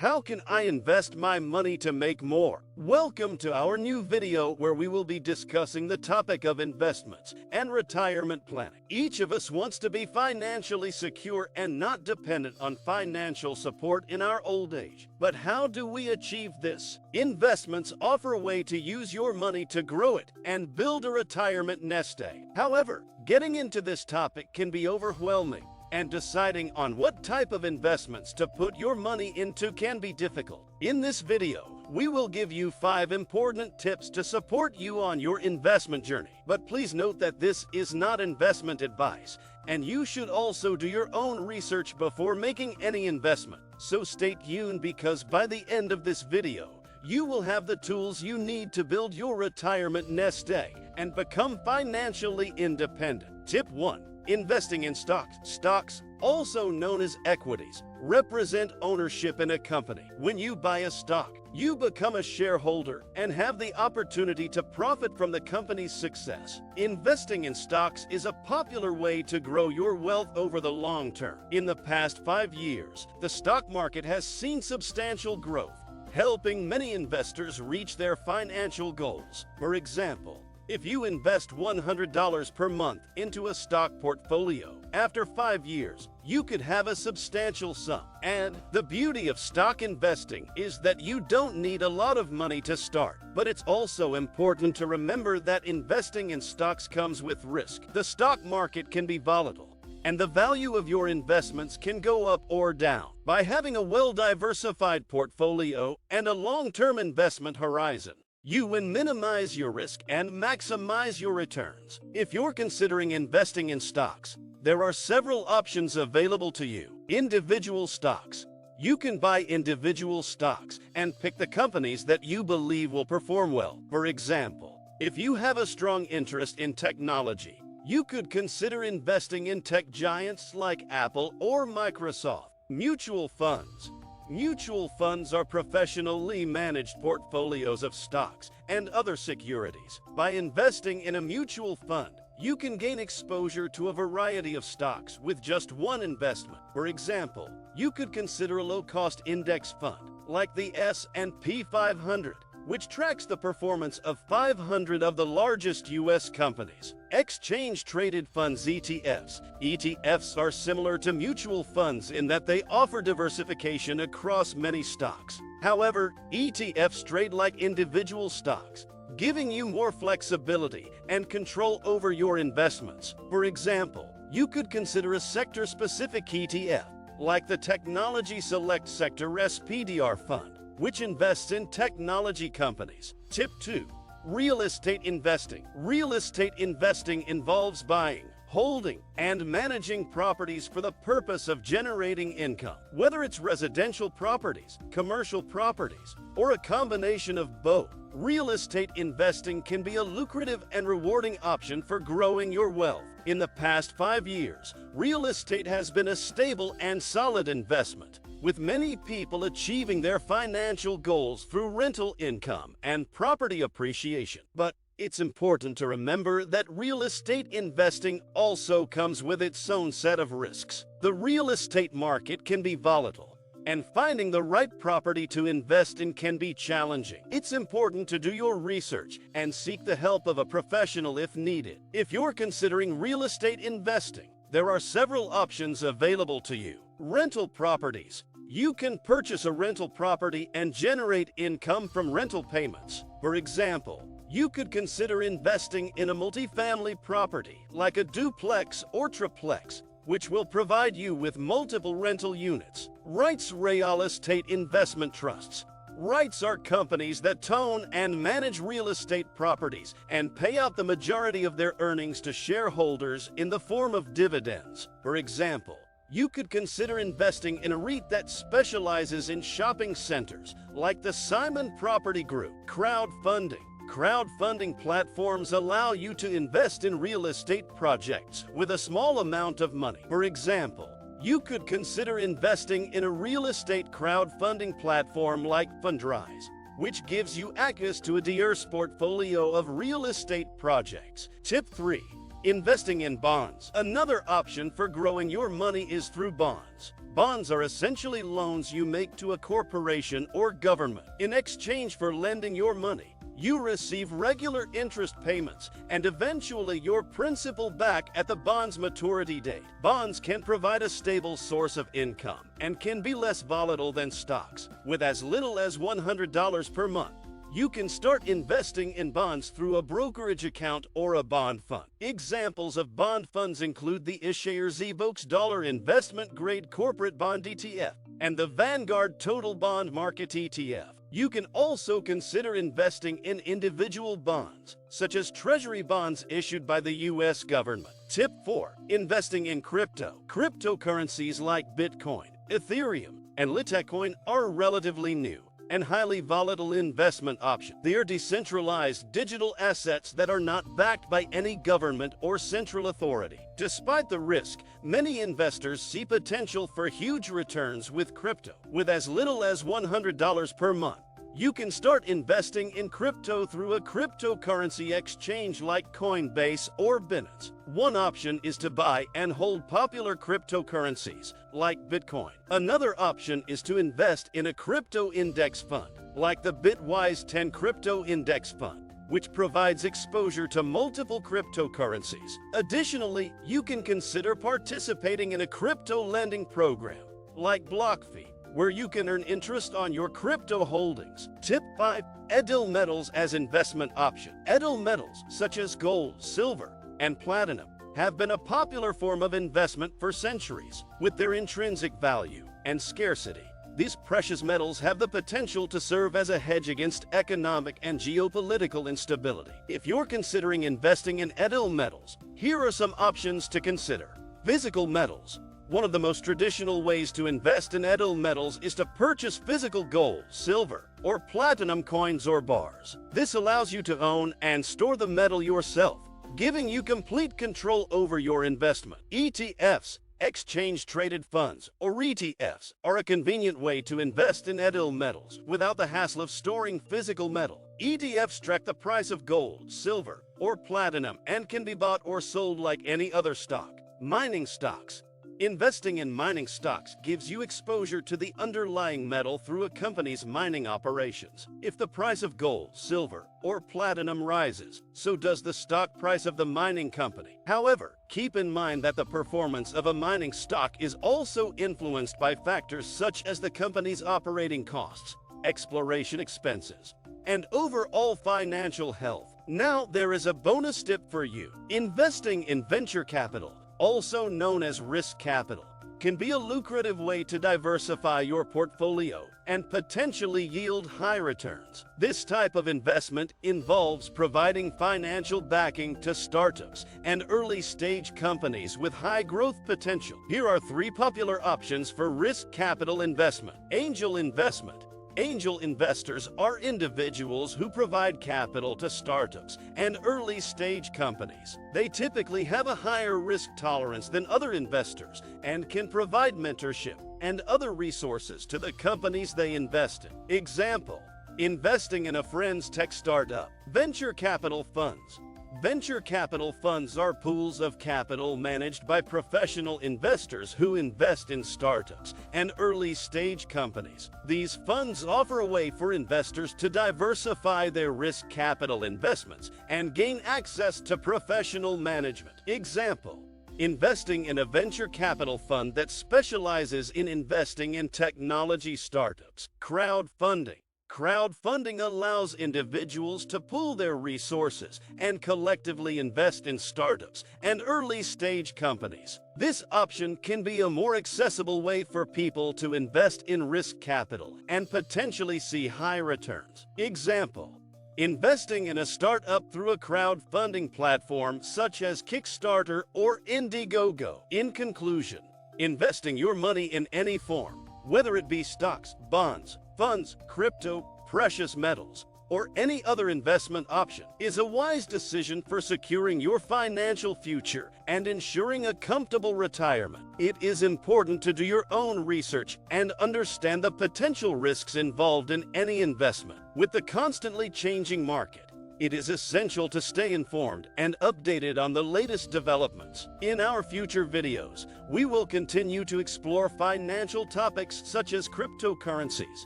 How can I invest my money to make more? Welcome to our new video where we will be discussing the topic of investments and retirement planning. Each of us wants to be financially secure and not dependent on financial support in our old age. But how do we achieve this? Investments offer a way to use your money to grow it and build a retirement nest egg. However, getting into this topic can be overwhelming, and deciding on what type of investments to put your money into can be difficult. In this video, we will give you 5 important tips to support you on your investment journey. But please note that this is not investment advice, and you should also do your own research before making any investment. So stay tuned, because by the end of this video, you will have the tools you need to build your retirement nest egg and become financially independent. Tip 1. Investing in stocks. Stocks, also known as equities, represent ownership in a company. When you buy a stock, you become a shareholder and have the opportunity to profit from the company's success. Investing in stocks is a popular way to grow your wealth over the long term. In the past 5 years, the stock market has seen substantial growth, helping many investors reach their financial goals. For example, if you invest $100 per month into a stock portfolio, after 5 years, you could have a substantial sum. And the beauty of stock investing is that you don't need a lot of money to start. But it's also important to remember that investing in stocks comes with risk. The stock market can be volatile, and the value of your investments can go up or down. By having a well-diversified portfolio and a long-term investment horizon, you can minimize your risk and maximize your returns. If you're considering investing in stocks, there are several options available to you. Individual stocks. You can buy individual stocks and pick the companies that you believe will perform well. For example, if you have a strong interest in technology, you could consider investing in tech giants like Apple or Microsoft. Mutual funds. Mutual funds are professionally managed portfolios of stocks and other securities. By investing in a mutual fund, you can gain exposure to a variety of stocks with just one investment. For example, you could consider a low-cost index fund like the S&P 500, which tracks the performance of 500 of the largest U.S. companies. Exchange-traded funds, ETFs. ETFs are similar to mutual funds in that they offer diversification across many stocks. However, ETFs trade like individual stocks, giving you more flexibility and control over your investments. For example, you could consider a sector-specific ETF, like the Technology Select Sector SPDR Fund, which invests in technology companies. Tip 2. Real estate investing. Real estate investing involves buying, holding, and managing properties for the purpose of generating income. Whether it's residential properties, commercial properties, or a combination of both, real estate investing can be a lucrative and rewarding option for growing your wealth. In the past 5 years, real estate has been a stable and solid investment, with many people achieving their financial goals through rental income and property appreciation. But it's important to remember that real estate investing also comes with its own set of risks. The real estate market can be volatile, and finding the right property to invest in can be challenging. It's important to do your research and seek the help of a professional if needed. If you're considering real estate investing, there are several options available to you. Rental properties. You can purchase a rental property and generate income from rental payments. For example, you could consider investing in a multifamily property like a duplex or triplex, which will provide you with multiple rental units. REITs. Real estate investment trusts. REITs are companies that own and manage real estate properties and pay out the majority of their earnings to shareholders in the form of dividends. For example, you could consider investing in a REIT that specializes in shopping centers, like the Simon Property Group. Crowdfunding. Crowdfunding platforms allow you to invest in real estate projects with a small amount of money. For example, you could consider investing in a real estate crowdfunding platform like Strategize, which gives you access to a diverse portfolio of real estate projects. Tip 3. Investing in bonds. Another option for growing your money is through bonds. Bonds are essentially loans you make to a corporation or government. In exchange for lending your money, you receive regular interest payments and eventually your principal back at the bond's maturity date. Bonds can provide a stable source of income and can be less volatile than stocks. With as little as $100 per month, you can start investing in bonds through a brokerage account or a bond fund. Examples of bond funds include the iShares Evox Dollar Investment Grade Corporate Bond ETF and the Vanguard Total Bond Market ETF. You can also consider investing in individual bonds, such as treasury bonds issued by the U.S. government. Tip 4. Investing in crypto. Cryptocurrencies like Bitcoin, Ethereum, and Litecoin are relatively new and highly volatile investment options. They are decentralized digital assets that are not backed by any government or central authority. Despite the risk, many investors see potential for huge returns with crypto. With as little as $100 per month, you can start investing in crypto through a cryptocurrency exchange like Coinbase or Binance. One option is to buy and hold popular cryptocurrencies like Bitcoin. Another option is to invest in a crypto index fund like the Bitwise 10 Crypto Index Fund, which provides exposure to multiple cryptocurrencies. Additionally, you can consider participating in a crypto lending program like BlockFi, where you can earn interest on your crypto holdings. Tip 5. Edel metals as investment option. Edel metals such as gold, silver, and platinum have been a popular form of investment for centuries. With their intrinsic value and scarcity, these precious metals have the potential to serve as a hedge against economic and geopolitical instability. If you're considering investing in Edel metals, here are some options to consider. Physical metals. One of the most traditional ways to invest in Edel metals is to purchase physical gold, silver, or platinum coins or bars. This allows you to own and store the metal yourself, giving you complete control over your investment. ETFs, exchange-traded funds, or ETFs, are a convenient way to invest in Edel metals without the hassle of storing physical metal. ETFs track the price of gold, silver, or platinum and can be bought or sold like any other stock. Mining stocks. Investing in mining stocks gives you exposure to the underlying metal through a company's mining operations. If the price of gold, silver, or platinum rises, so does the stock price of the mining company. However, keep in mind that the performance of a mining stock is also influenced by factors such as the company's operating costs, exploration expenses, and overall financial health. Now, there is a bonus tip for you. Investing in venture capital, also known as risk capital, can be a lucrative way to diversify your portfolio and potentially yield high returns. This type of investment involves providing financial backing to startups and early-stage companies with high growth potential. Here are 3 popular options for risk capital investment. Angel investment. Angel investors are individuals who provide capital to startups and early-stage companies. They typically have a higher risk tolerance than other investors and can provide mentorship and other resources to the companies they invest in. Example: investing in a friend's tech startup. Venture capital funds. Venture capital funds are pools of capital managed by professional investors who invest in startups and early-stage companies. These funds offer a way for investors to diversify their risk capital investments and gain access to professional management. Example: investing in a venture capital fund that specializes in investing in technology startups. Crowdfunding. Crowdfunding allows individuals to pool their resources and collectively invest in startups and early-stage companies. This option can be a more accessible way for people to invest in risk capital and potentially see high returns. Example: investing in a startup through a crowdfunding platform such as Kickstarter or Indiegogo. In conclusion, investing your money in any form, whether it be stocks, bonds, funds, crypto, precious metals, or any other investment option, is a wise decision for securing your financial future and ensuring a comfortable retirement. It is important to do your own research and understand the potential risks involved in any investment. With the constantly changing market, It is essential to stay informed and updated on the latest developments. In our future videos, we will continue to explore financial topics such as cryptocurrencies,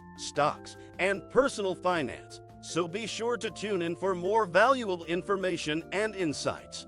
stocks, and personal finance. So be sure to tune in for more valuable information and insights.